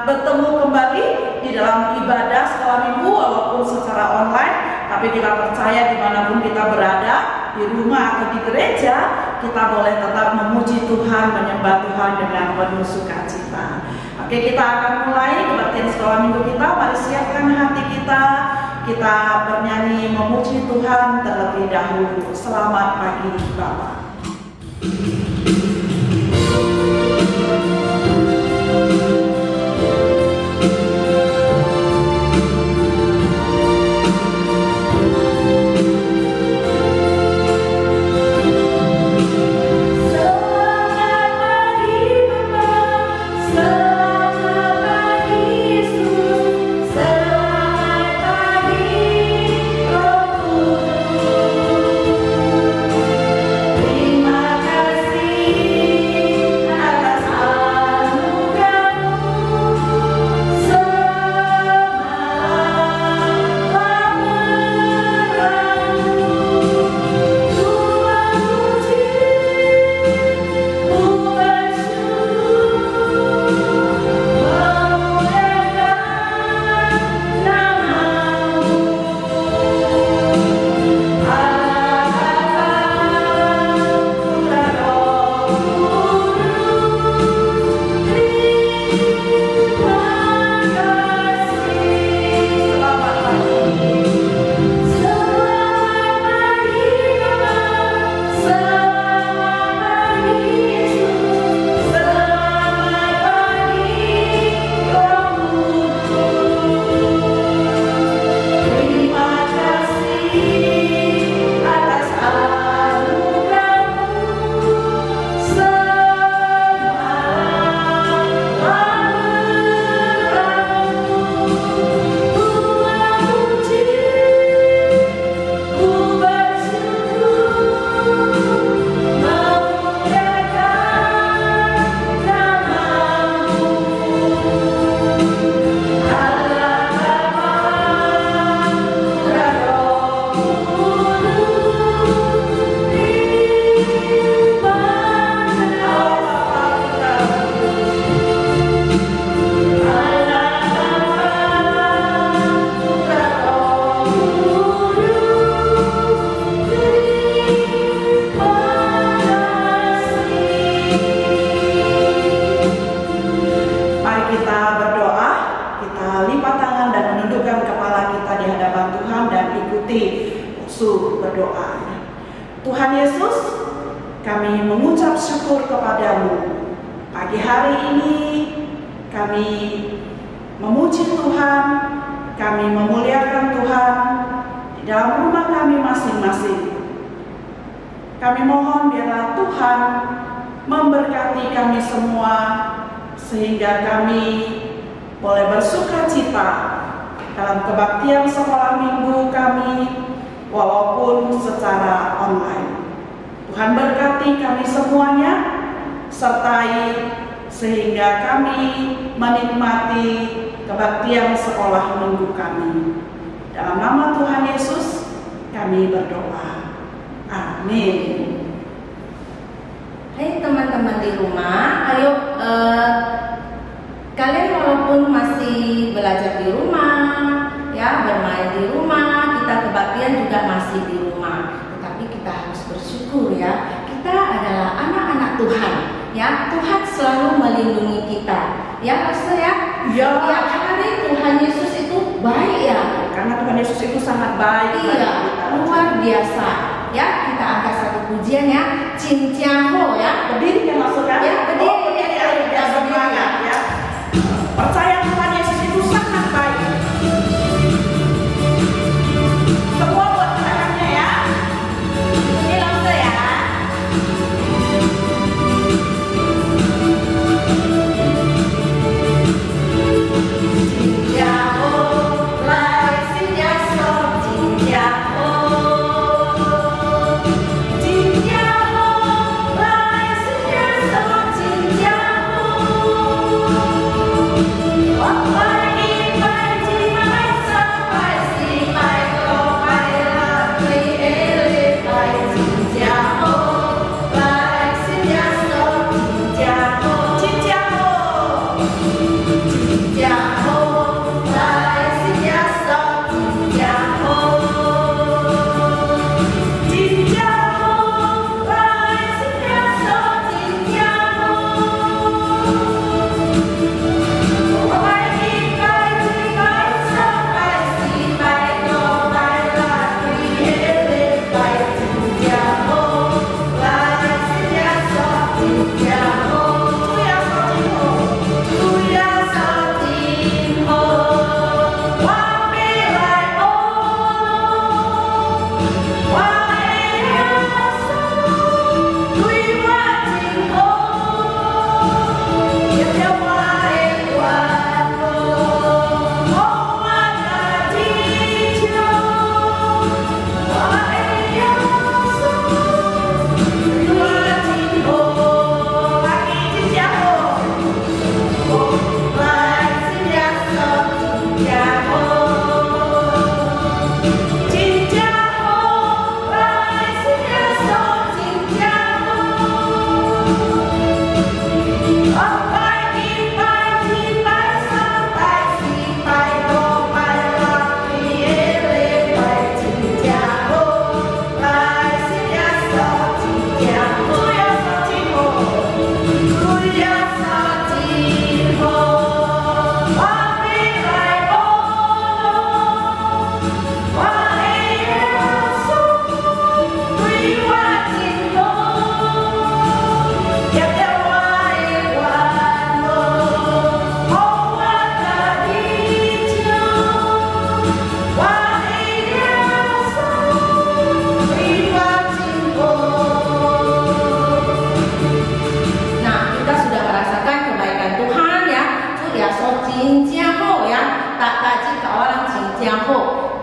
bertemu kembali di dalam ibadah sekolah minggu walaupun secara online, tapi kita percaya dimanapun kita berada, di rumah atau di gereja, kita boleh tetap memuji Tuhan, menyembah Tuhan dengan penuh sukacita. Oke, kita akan mulai kebaktian sekolah minggu kita. Mari siapkan hati kita. Kita bernyanyi memuji Tuhan terlebih dahulu. Selamat pagi Bapak. Tuhan Yesus, kami mengucap syukur kepadamu. Pagi hari ini kami memuji Tuhan, kami memuliakan Tuhan di dalam rumah kami masing-masing. Kami mohon biarlah Tuhan memberkati kami semua sehingga kami boleh bersukacita dalam kebaktian sekolah minggu kami walaupun secara online. Tuhan berkati kami semuanya, sertai sehingga kami menikmati kebaktian sekolah minggu kami. Dalam nama Tuhan Yesus kami berdoa. Amin. Hai teman-teman di rumah, ayo kalian walaupun masih belajar di rumah, ya bermain di rumah, kita kebaktian juga masih di rumah. Tetapi kita harus bersyukur ya, kita adalah anak-anak Tuhan. Ya, Tuhan selalu melindungi kita. Ya, Pastor ya. Ya, tiap hari Tuhan Yesus itu baik ya. Karena Tuhan Yesus itu sangat baik. Iya, luar biasa. Ya, kita angkat satu pujian ya, Cinciaho ya. Berdiri yang masukkan. Ya, berdiri. Ya, semangat ya. Percaya Tuhan Yesus itu sangat baik. Semua buat gerakannya ya. Ini langsung ya. Cinciaho, lai sinyaso, Cinciaho. Cinciaho, lai sinyaso, Cinciaho.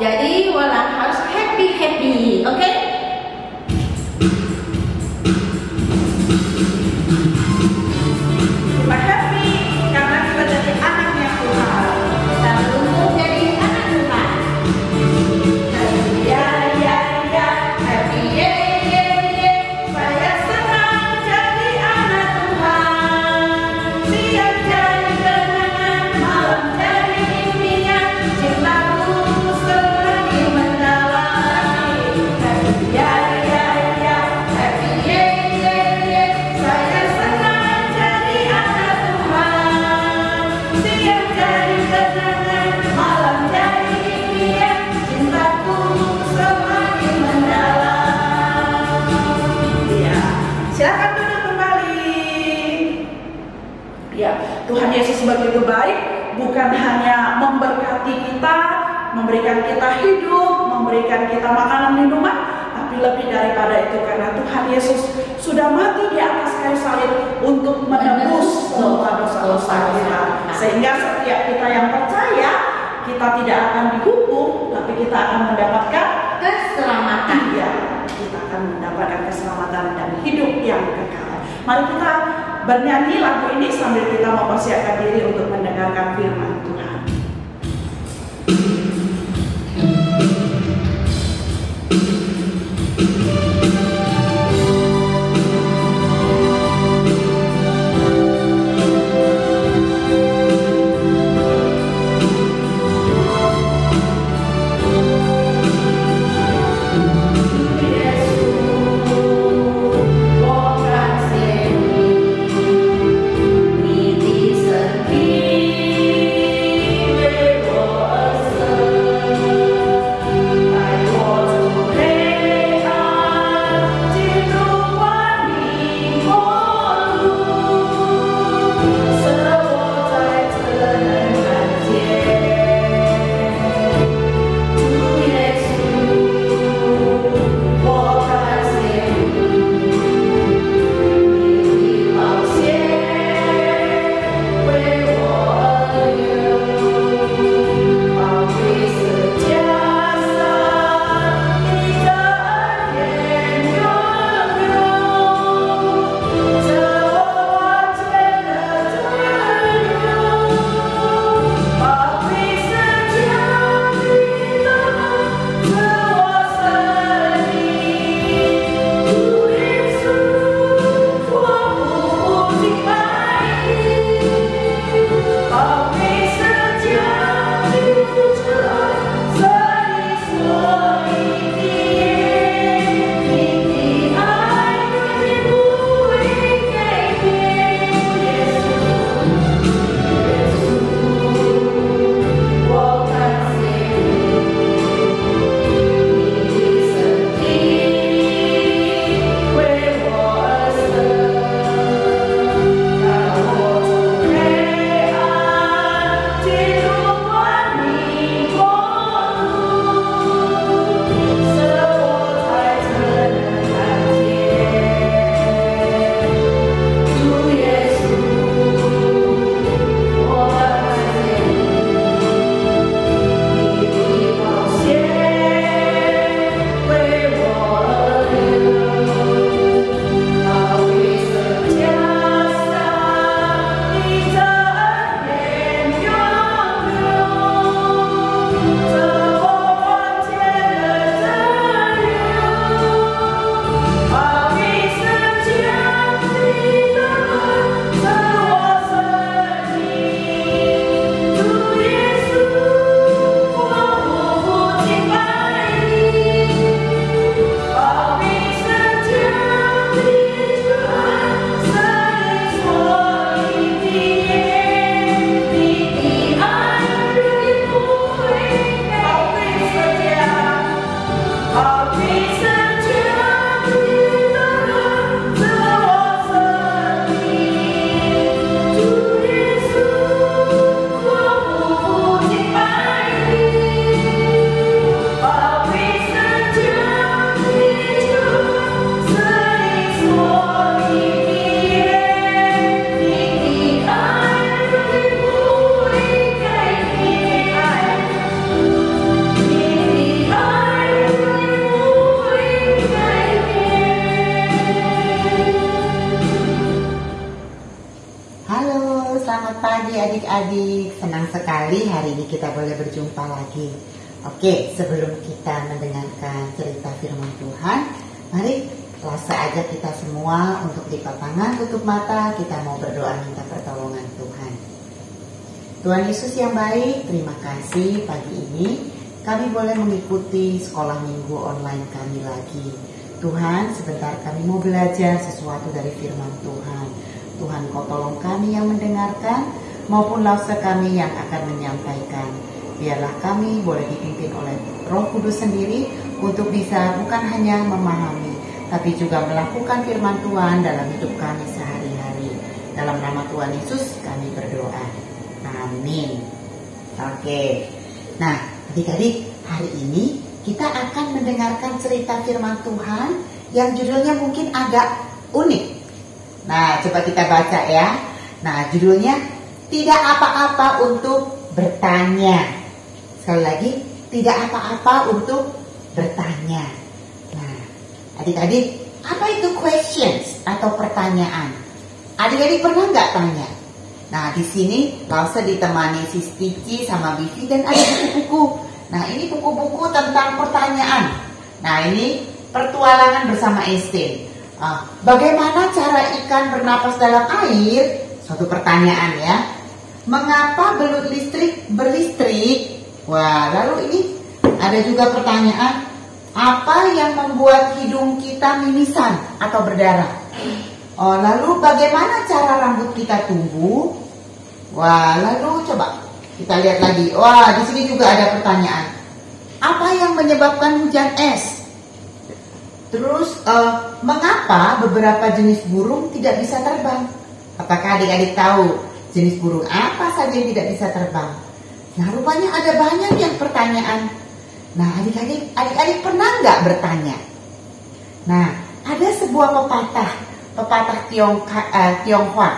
Jadi walang harus happy, oke? Kita happy karena kita jadi anaknya Tuhan. Kita beruntung jadi anak Tuhan. Ya, ya, ya, happy, ye, ye, ye. Saya senang jadi anak Tuhan. Siang jadi kenangan, malam jadi impian. Cintaku semakin mendalam. Ya, ya, ya, happy, ye, ye, ye. Saya senang jadi anak Tuhan. Siang jadi kenangan, malam jadi impian. Cintaku semakin mendalam. Ya, silakan duduk kembali. Ya, Tuhan Yesus begitu baik, bukan hanya memberkati kita, memberikan kita hidup, memberikan kita makanan minuman, tapi lebih daripada itu karena Tuhan Yesus sudah mati di atas kayu salib untuk menebus semua dosa-dosa kita. Sehingga setiap kita yang percaya, kita tidak akan dihukum, tapi kita akan mendapatkan Keselamatan. iya, kita akan mendapatkan keselamatan dan hidup yang kekal. Mari kita bernyanyi lagu ini sambil kita mempersiapkan diri untuk mendengarkan firman Tuhan. Yesus, oh kasih, niti sergi. adik-adik, senang sekali hari ini kita boleh berjumpa lagi. Oke, sebelum kita mendengarkan cerita firman Tuhan, mari langsung aja kita semua untuk lipat tangan, tutup mata, kita mau berdoa minta pertolongan Tuhan. Tuhan Yesus yang baik, terima kasih pagi ini kami boleh mengikuti sekolah minggu online kami lagi. Tuhan, sebentar kami mau belajar sesuatu dari firman Tuhan. Tuhan, Kau tolong kami yang mendengarkan maupun lause kami yang akan menyampaikan. Biarlah kami boleh dipimpin oleh Roh Kudus sendiri untuk bisa bukan hanya memahami, tapi juga melakukan firman Tuhan dalam hidup kami sehari-hari. Dalam nama Tuhan Yesus kami berdoa. Amin. Oke. Nah, adik-adik, hari ini kita akan mendengarkan cerita firman Tuhan yang judulnya mungkin agak unik. Nah, coba kita baca ya. Nah, judulnya tidak apa-apa untuk bertanya. Sekali lagi, tidak apa-apa untuk bertanya. Nah, adik-adik, apa itu questions atau pertanyaan? Adik-adik pernah nggak tanya? Nah, di sini Lause ditemani Sis Tici sama Bivi dan ada buku-buku. Nah, ini buku-buku tentang pertanyaan. Nah, ini pertualangan bersama Einstein. Bagaimana cara ikan bernapas dalam air? Suatu pertanyaan ya. Mengapa belut listrik berlistrik? Wah, lalu ini ada juga pertanyaan, apa yang membuat hidung kita mimisan atau berdarah? Oh, lalu bagaimana cara rambut kita tumbuh? Wah, lalu coba kita lihat lagi. Wah, di sini juga ada pertanyaan. Apa yang menyebabkan hujan es? Terus, mengapa beberapa jenis burung tidak bisa terbang? Apakah adik-adik tahu jenis burung apa saja yang tidak bisa terbang? Nah, rupanya ada banyak yang pertanyaan. Nah, adik-adik pernah nggak bertanya? Nah, ada sebuah pepatah Tionghoa.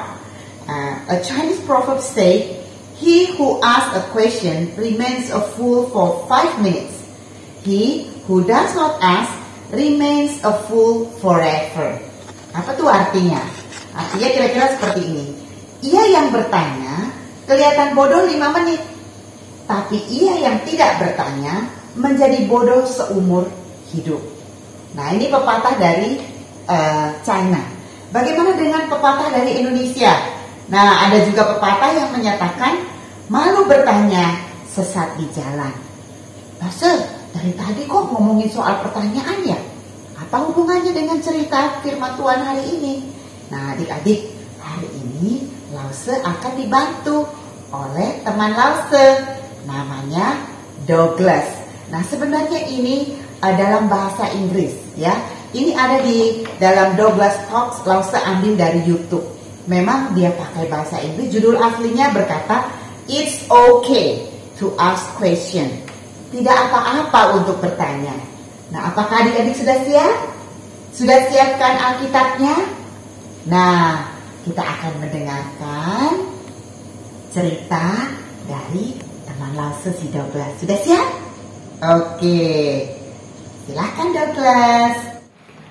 A Chinese proverb say, "He who asks a question remains a fool for 5 minutes. He who does not ask remains a fool forever." Apa tuh artinya? Artinya kira-kira seperti ini. Ia yang bertanya kelihatan bodoh 5 menit, tapi ia yang tidak bertanya menjadi bodoh seumur hidup. Nah, ini pepatah dari China. Bagaimana dengan pepatah dari Indonesia? Nah, ada juga pepatah yang menyatakan malu bertanya, sesat di jalan. Pastor, dari tadi kok ngomongin soal pertanyaan ya? Apa hubungannya dengan cerita firman Tuhan hari ini? Nah, adik-adik, hari ini Lause akan dibantu oleh teman Lause, namanya Douglas. Nah, sebenarnya ini dalam bahasa Inggris ya. Ini ada di dalam Douglas Talks, Lause ambil dari YouTube. Memang dia pakai bahasa Inggris. Judul aslinya berkata, "It's okay to ask question." Tidak apa-apa untuk bertanya. Nah, apakah adik-adik sudah siap? Sudah siapkan Alkitabnya? Nah, kita akan mendengarkan cerita dari teman Lause si Douglas. Sudah siap? Oke. Silakan Douglas.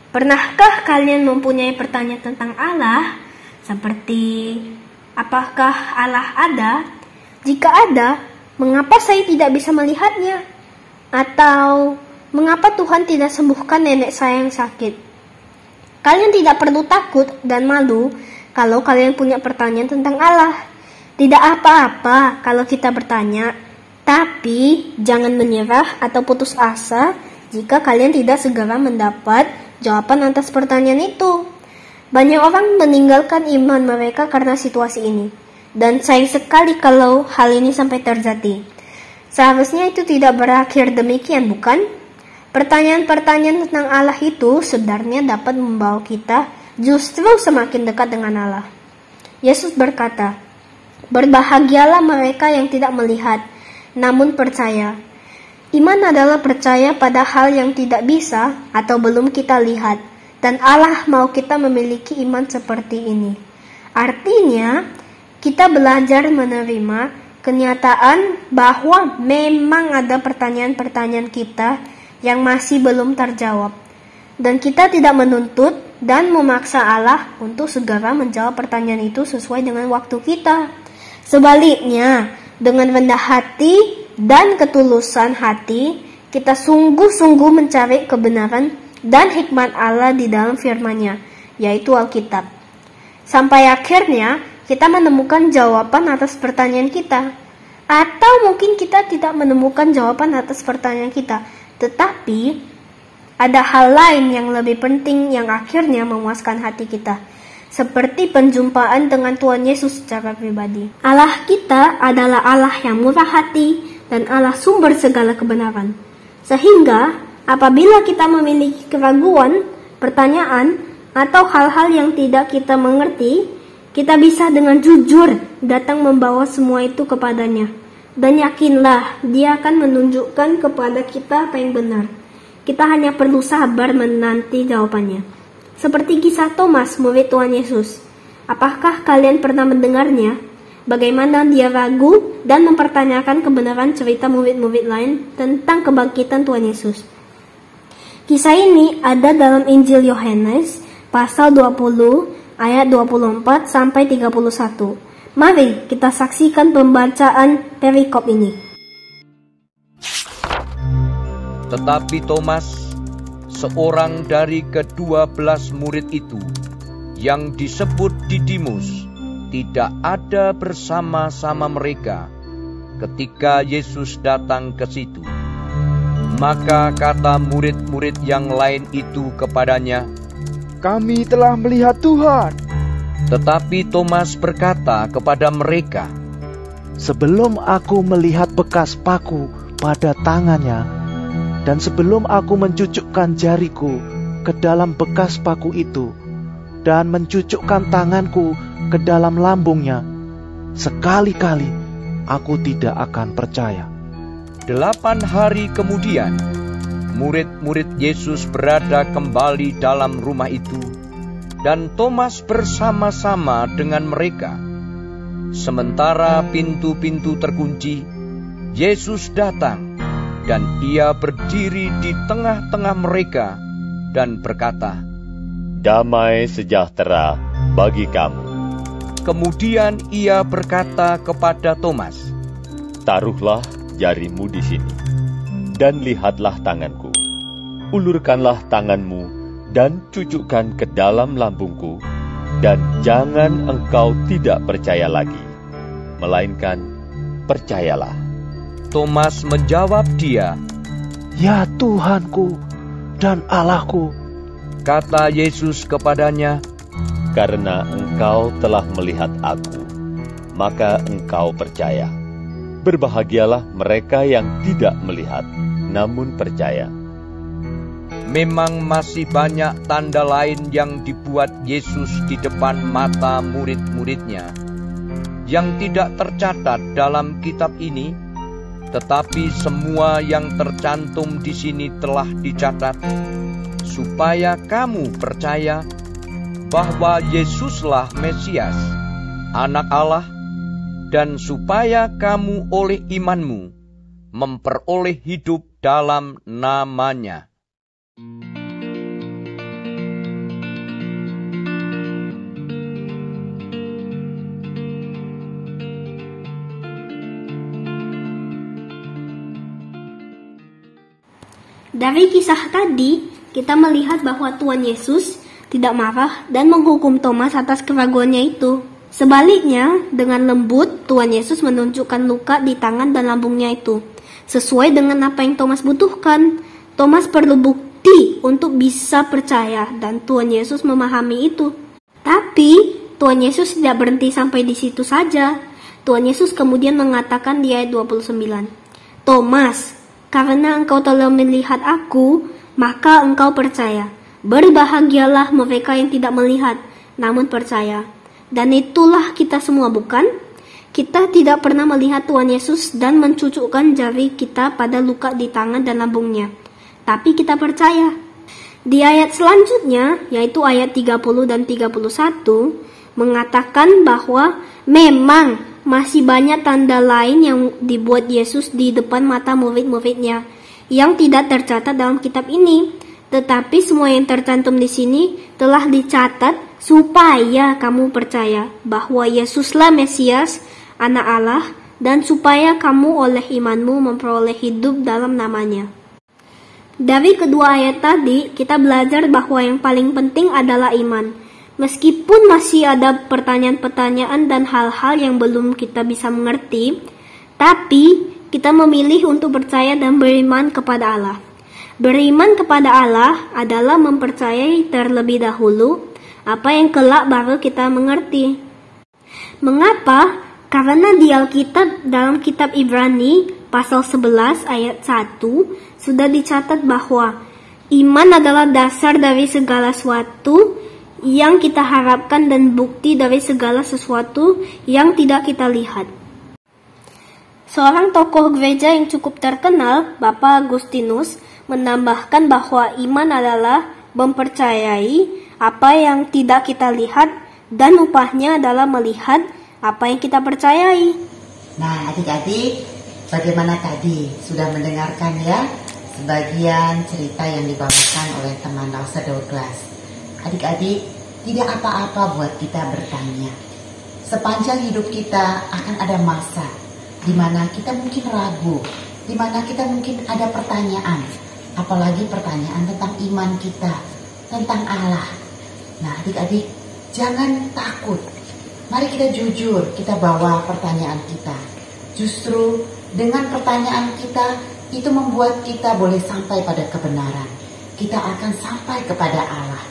Pernahkah kalian mempunyai pertanyaan tentang Allah? Seperti, apakah Allah ada? Jika ada, mengapa saya tidak bisa melihatnya? Atau, mengapa Tuhan tidak sembuhkan nenek saya yang sakit? Kalian tidak perlu takut dan malu kalau kalian punya pertanyaan tentang Allah. Tidak apa-apa kalau kita bertanya, tapi jangan menyerah atau putus asa jika kalian tidak segera mendapat jawaban atas pertanyaan itu. Banyak orang meninggalkan iman mereka karena situasi ini. Dan sayang sekali kalau hal ini sampai terjadi. Seharusnya itu tidak berakhir demikian, bukan? Pertanyaan-pertanyaan tentang Allah itu sebenarnya dapat membawa kita justru semakin dekat dengan Allah. Yesus berkata, "Berbahagialah mereka yang tidak melihat, namun percaya." Iman adalah percaya pada hal yang tidak bisa atau belum kita lihat, dan Allah mau kita memiliki iman seperti ini. Artinya, kita belajar menerima kenyataan bahwa memang ada pertanyaan-pertanyaan kita yang masih belum terjawab, dan kita tidak menuntut dan memaksa Allah untuk segera menjawab pertanyaan itu sesuai dengan waktu kita. Sebaliknya, dengan rendah hati dan ketulusan hati, kita sungguh-sungguh mencari kebenaran dan hikmat Allah di dalam firman-Nya, yaitu Alkitab. Sampai akhirnya, kita menemukan jawaban atas pertanyaan kita. Atau mungkin kita tidak menemukan jawaban atas pertanyaan kita, tetapi ada hal lain yang lebih penting yang akhirnya memuaskan hati kita, seperti penjumpaan dengan Tuhan Yesus secara pribadi. Allah kita adalah Allah yang murah hati dan Allah sumber segala kebenaran. Sehingga apabila kita memiliki keraguan, pertanyaan, atau hal-hal yang tidak kita mengerti, kita bisa dengan jujur datang membawa semua itu kepadanya. Dan yakinlah, Dia akan menunjukkan kepada kita apa yang benar. Kita hanya perlu sabar menanti jawabannya. Seperti kisah Thomas, murid Tuhan Yesus. Apakah kalian pernah mendengarnya? Bagaimana dia ragu dan mempertanyakan kebenaran cerita murid-murid lain tentang kebangkitan Tuhan Yesus. Kisah ini ada dalam Injil Yohanes, pasal 20, ayat 24 sampai 31. Mari kita saksikan pembacaan perikop ini. Tetapi Thomas, seorang dari ke-12 murid itu, yang disebut Didimus, tidak ada bersama-sama mereka ketika Yesus datang ke situ. Maka kata murid-murid yang lain itu kepadanya, "Kami telah melihat Tuhan." Tetapi Thomas berkata kepada mereka, "Sebelum aku melihat bekas paku pada tangannya, dan sebelum aku mencucukkan jariku ke dalam bekas paku itu, dan mencucukkan tanganku ke dalam lambungnya, sekali-kali aku tidak akan percaya." 8 hari kemudian, murid-murid Yesus berada kembali dalam rumah itu, dan Thomas bersama-sama dengan mereka. Sementara pintu-pintu terkunci, Yesus datang, dan Ia berdiri di tengah-tengah mereka dan berkata, "Damai sejahtera bagi kamu." Kemudian Ia berkata kepada Thomas, "Taruhlah jarimu di sini, dan lihatlah tanganku. Ulurkanlah tanganmu dan cucukkan ke dalam lambungku, dan jangan engkau tidak percaya lagi, melainkan percayalah." Thomas menjawab dia, "Ya Tuhanku dan Allahku." Kata Yesus kepadanya, "Karena engkau telah melihat aku, maka engkau percaya. Berbahagialah mereka yang tidak melihat, namun percaya." Memang masih banyak tanda lain yang dibuat Yesus di depan mata murid-muridnya, yang tidak tercatat dalam kitab ini, tetapi semua yang tercantum di sini telah dicatat, supaya kamu percaya bahwa Yesuslah Mesias, Anak Allah, dan supaya kamu oleh imanmu memperoleh hidup dalam nama-Nya. Dari kisah tadi, kita melihat bahwa Tuhan Yesus tidak marah dan menghukum Thomas atas keraguannya itu. Sebaliknya, dengan lembut, Tuhan Yesus menunjukkan luka di tangan dan lambungnya itu. Sesuai dengan apa yang Thomas butuhkan, Thomas perlu bukti untuk bisa percaya, dan Tuhan Yesus memahami itu. Tapi, Tuhan Yesus tidak berhenti sampai di situ saja. Tuhan Yesus kemudian mengatakan di ayat 29, "Thomas, karena engkau telah melihat aku, maka engkau percaya. Berbahagialah mereka yang tidak melihat, namun percaya." Dan itulah kita semua, bukan? Kita tidak pernah melihat Tuhan Yesus dan mencucukkan jari kita pada luka di tangan dan lambungnya. Tapi kita percaya. Di ayat selanjutnya, yaitu ayat 30 dan 31, mengatakan bahwa memang masih banyak tanda lain yang dibuat Yesus di depan mata murid-muridnya yang tidak tercatat dalam kitab ini. Tetapi semua yang tercantum di sini telah dicatat supaya kamu percaya bahwa Yesuslah Mesias, anak Allah, dan supaya kamu oleh imanmu memperoleh hidup dalam namanya. Dari kedua ayat tadi, kita belajar bahwa yang paling penting adalah iman. Meskipun masih ada pertanyaan-pertanyaan dan hal-hal yang belum kita bisa mengerti, tapi kita memilih untuk percaya dan beriman kepada Allah. Beriman kepada Allah adalah mempercayai terlebih dahulu apa yang kelak baru kita mengerti. Mengapa? Karena di Alkitab dalam kitab Ibrani pasal 11 ayat 1 sudah dicatat bahwa iman adalah dasar dari segala sesuatu yang kita harapkan dan bukti dari segala sesuatu yang tidak kita lihat. Seorang tokoh gereja yang cukup terkenal, Bapak Agustinus, menambahkan bahwa iman adalah mempercayai apa yang tidak kita lihat dan upahnya adalah melihat apa yang kita percayai. Nah, adik-adik, bagaimana tadi? Sudah mendengarkan ya sebagian cerita yang dibawakan oleh teman Lause Douglas. Adik-adik, tidak apa-apa buat kita bertanya. Sepanjang hidup kita akan ada masa di mana kita mungkin ragu, di mana kita mungkin ada pertanyaan, apalagi pertanyaan tentang iman kita, tentang Allah. Nah, adik-adik, jangan takut. Mari kita jujur, kita bawa pertanyaan kita. Justru dengan pertanyaan kita, itu membuat kita boleh sampai pada kebenaran. Kita akan sampai kepada Allah.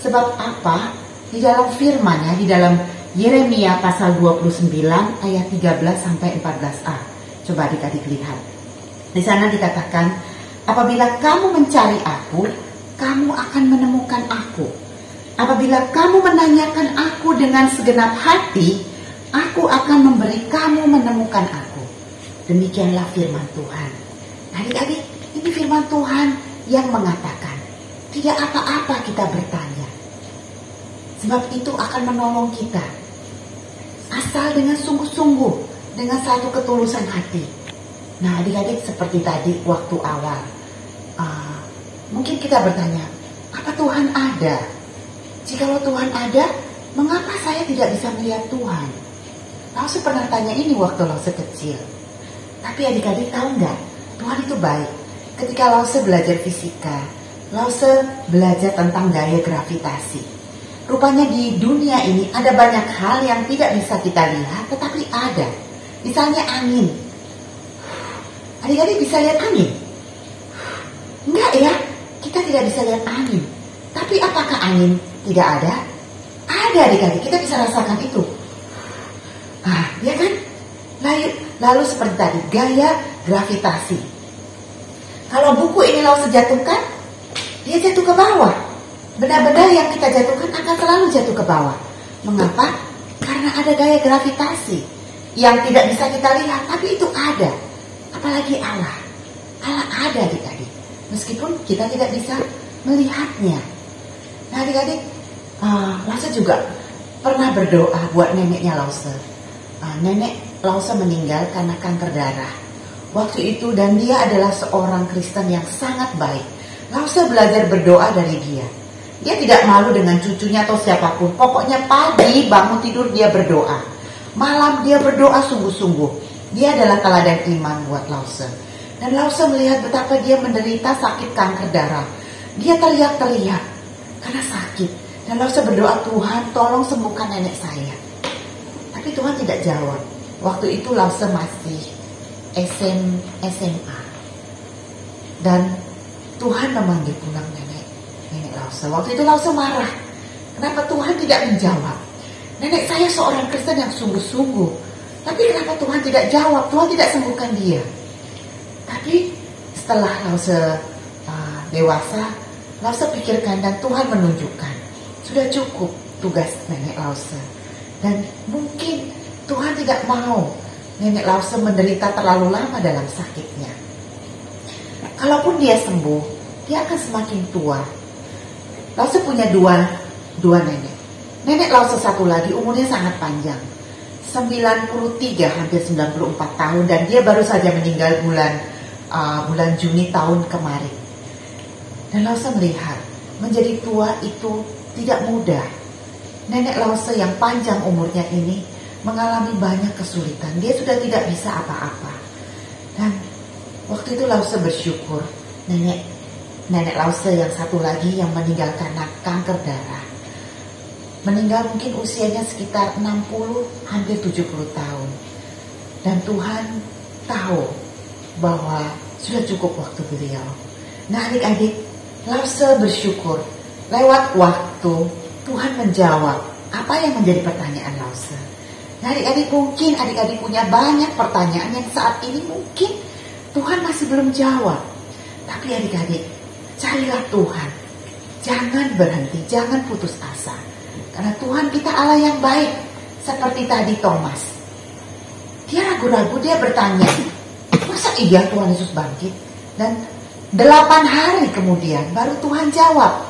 Sebab apa? Di dalam firman-Nya, di dalam Yeremia pasal 29 ayat 13 sampai 14a. Coba adik-adik lihat. Di sana dikatakan, apabila kamu mencari aku, kamu akan menemukan aku. Apabila kamu menanyakan aku dengan segenap hati, aku akan memberi kamu menemukan aku. Demikianlah firman Tuhan. Adik-adik, ini firman Tuhan yang mengatakan, tidak apa-apa kita bertanya. Sebab itu akan menolong kita. Asal dengan sungguh-sungguh, dengan satu ketulusan hati. Nah, adik-adik, seperti tadi waktu awal, mungkin kita bertanya, apa Tuhan ada? Jikalau Tuhan ada, mengapa saya tidak bisa melihat Tuhan? Lause pernah tanya ini waktu Lause kecil. Tapi adik-adik tahu nggak? Tuhan itu baik. Ketika Lause belajar fisika, Lause belajar tentang gaya gravitasi. Rupanya di dunia ini ada banyak hal yang tidak bisa kita lihat, tetapi ada. Misalnya angin. Adik-adik bisa lihat angin? Enggak ya, kita tidak bisa lihat angin. Tapi apakah angin tidak ada? Ada adik-adik, kita bisa rasakan itu. Ya kan? Lalu seperti tadi, gaya gravitasi. Kalau buku ini Lause jatuhkan, dia jatuh ke bawah. Benda-benda yang kita jatuhkan akan selalu jatuh ke bawah. Mengapa? Karena ada gaya gravitasi yang tidak bisa kita lihat, tapi itu ada. Apalagi Allah. Allah ada adik-adik. Meskipun kita tidak bisa melihatnya. Nah adik-adik, Lause juga pernah berdoa buat neneknya Lause. Nenek Lause meninggal karena kanker darah. Waktu itu dan dia adalah seorang Kristen yang sangat baik. Lause belajar berdoa dari dia. Dia tidak malu dengan cucunya atau siapapun. Pokoknya pagi bangun tidur dia berdoa. Malam dia berdoa sungguh-sungguh. Dia adalah teladan iman buat Lause. Dan Lause melihat betapa dia menderita sakit kanker darah. Dia teriak-teriak karena sakit. Dan Lause berdoa, Tuhan tolong sembuhkan nenek saya. Tapi Tuhan tidak jawab. Waktu itu Lause masih SMA. Dan Tuhan memanggil pulang nenek Lause. Waktu itu Lause marah. Kenapa Tuhan tidak menjawab? Nenek saya seorang Kristen yang sungguh-sungguh. Tapi kenapa Tuhan tidak jawab? Tuhan tidak sembuhkan dia. Tapi setelah Lause dewasa, Lause pikirkan dan Tuhan menunjukkan. Sudah cukup tugas nenek Lause. Dan mungkin Tuhan tidak mau nenek Lause menderita terlalu lama dalam sakitnya. Kalaupun dia sembuh, dia akan semakin tua. Lause punya dua nenek. Nenek Lause satu lagi umurnya sangat panjang. 93, hampir 94 tahun. Dan dia baru saja meninggal bulan Juni tahun kemarin. Dan Lause melihat, menjadi tua itu tidak mudah. Nenek Lause yang panjang umurnya ini mengalami banyak kesulitan. Dia sudah tidak bisa apa-apa. Dan waktu itu Lause bersyukur nenek Lause yang satu lagi yang meninggal karena kanker darah. Meninggal mungkin usianya sekitar 60 hampir 70 tahun. Dan Tuhan tahu bahwa sudah cukup waktu beliau. Nah adik-adik, Lause bersyukur lewat waktu Tuhan menjawab apa yang menjadi pertanyaan Lause. Nah adik-adik, mungkin adik-adik punya banyak pertanyaan yang saat ini mungkin Tuhan masih belum jawab. Tapi adik-adik, carilah Tuhan. Jangan berhenti, jangan putus asa. Karena Tuhan kita Allah yang baik. Seperti tadi Thomas. Dia ragu-ragu, dia bertanya, masa iya Tuhan Yesus bangkit? Dan 8 hari kemudian baru Tuhan jawab.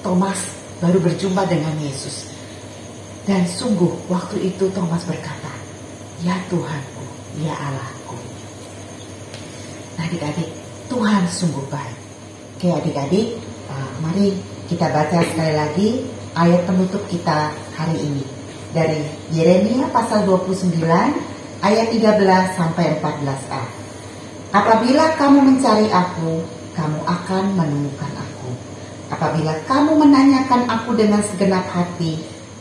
Thomas baru berjumpa dengan Yesus. Dan sungguh waktu itu Thomas berkata, ya Tuhanku, ya Allahku. Nah adik-adik, Tuhan sungguh baik. Oke adik-adik, mari kita baca sekali lagi ayat penutup kita hari ini. Dari Yeremia pasal 29 ayat 13 sampai 14a. Apabila kamu mencari aku, kamu akan menemukan aku. Apabila kamu menanyakan aku dengan segenap hati,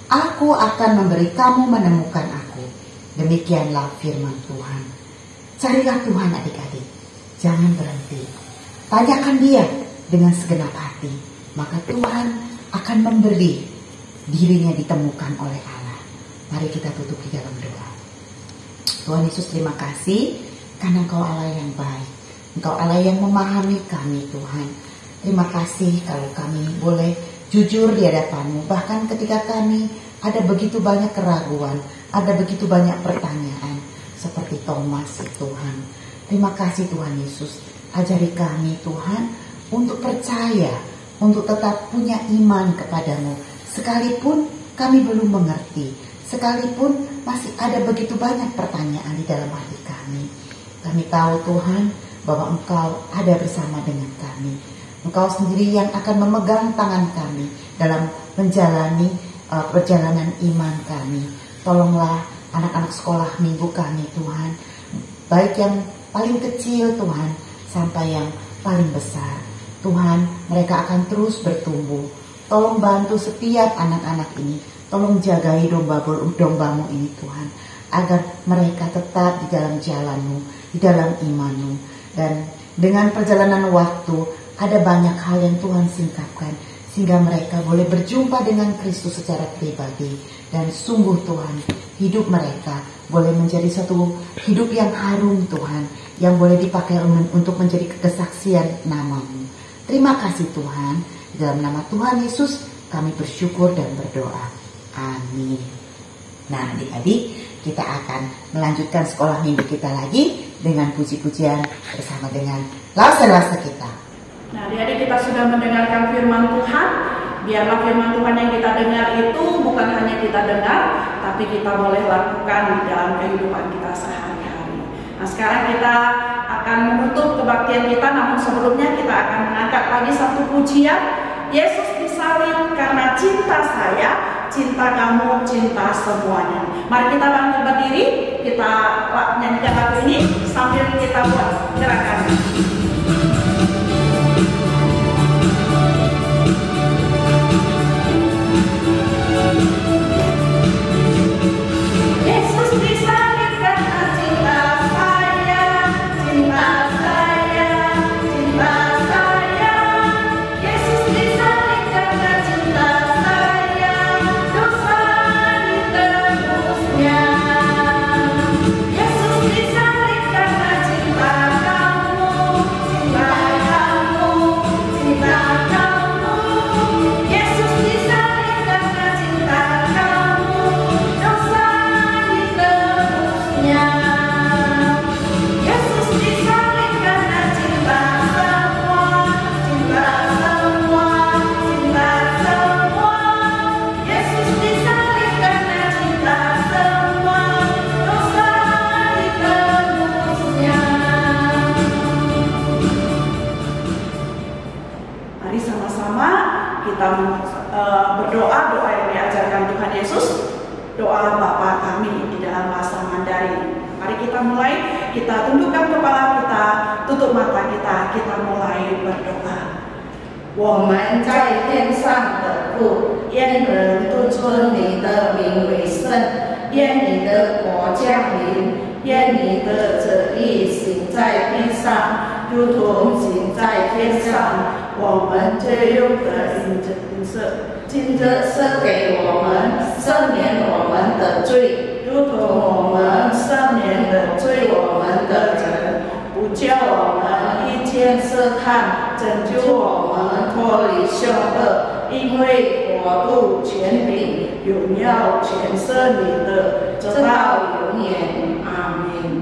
aku akan memberi kamu menemukan aku. Demikianlah firman Tuhan. Carilah Tuhan adik-adik. Jangan berhenti. Tanyakan dia dengan segenap hati. Maka Tuhan akan memberi dirinya ditemukan oleh Allah. Mari kita tutup di dalam doa. Tuhan Yesus, terima kasih karena Engkau Allah yang baik. Engkau Allah yang memahami kami Tuhan. Terima kasih kalau kami boleh jujur di hadapan-Mu. Bahkan ketika kami ada begitu banyak keraguan, ada begitu banyak pertanyaan. Seperti Thomas Tuhan. Terima kasih Tuhan Yesus. Ajari kami Tuhan untuk percaya, untuk tetap punya iman kepadamu. Sekalipun kami belum mengerti, sekalipun masih ada begitu banyak pertanyaan di dalam hati kami. Kami tahu Tuhan bahwa Engkau ada bersama dengan kami. Engkau sendiri yang akan memegang tangan kami dalam menjalani perjalanan iman kami. Tolonglah anak-anak sekolah minggu kami Tuhan, baik yang paling kecil Tuhan sampai yang paling besar. Tuhan, mereka akan terus bertumbuh. Tolong bantu setiap anak-anak ini. Tolong jagai domba-Mu ini Tuhan, agar mereka tetap di dalam jalan-Mu, di dalam iman-Mu. Dan dengan perjalanan waktu, ada banyak hal yang Tuhan singkapkan, sehingga mereka boleh berjumpa dengan Kristus secara pribadi. Dan sungguh Tuhan, hidup mereka boleh menjadi satu hidup yang harum Tuhan, yang boleh dipakai untuk menjadi kesaksian nama-Mu. Terima kasih Tuhan. Dalam nama Tuhan Yesus kami bersyukur dan berdoa. Amin. Nah adik-adik, kita akan melanjutkan sekolah minggu kita lagi dengan puji-pujian bersama dengan Lause-Lause kita. Nah adik-adik, kita sudah mendengarkan firman Tuhan. Biarlah firman Tuhan yang kita dengar itu bukan hanya kita dengar, tapi kita boleh lakukan dalam kehidupan kita sehari-hari. Nah sekarang kita akan menutup kebaktian kita, namun sebelumnya kita akan mengangkat lagi satu pujian. Yesus disalib karena cinta saya, cinta kamu, cinta semuanya. Mari kita bangkit berdiri, kita nyanyikan lagu ini sambil kita buat gerakan. Yesus disalib karena cinta saya, cinta saya, cinta saya. Yesus disalib karena cinta saya, dosa ditebusnya. Yesus disalib karena cinta kamu, cinta kamu, cinta kamu. Yesus disalib karena cinta kamu, dosa ditebusnya. Yesus disalib karena cinta semua, cinta semua, cinta semua. Yesus disalib karena cinta semua, dosa ditebusnya. Mari sama-sama kita berdoa doa yang diajarkan Tuhan Yesus. doa Bapa kami di dalam bahasa Mandarin. Mari kita mulai, kita tundukkan kepala kita, tutup mata kita, kita mulai berdoa. 我们在天上的父，愿人都尊你的名为圣，愿你的国降临，愿你的旨意行在地上，如同行在天上。我们这用的今日赐给我们，赦免我们的罪，如同我们赦免的罪我们的人，不叫我们遇见试探，拯救我们脱离凶恶，因为国度、权柄、荣耀全是你的，直到永远。阿门。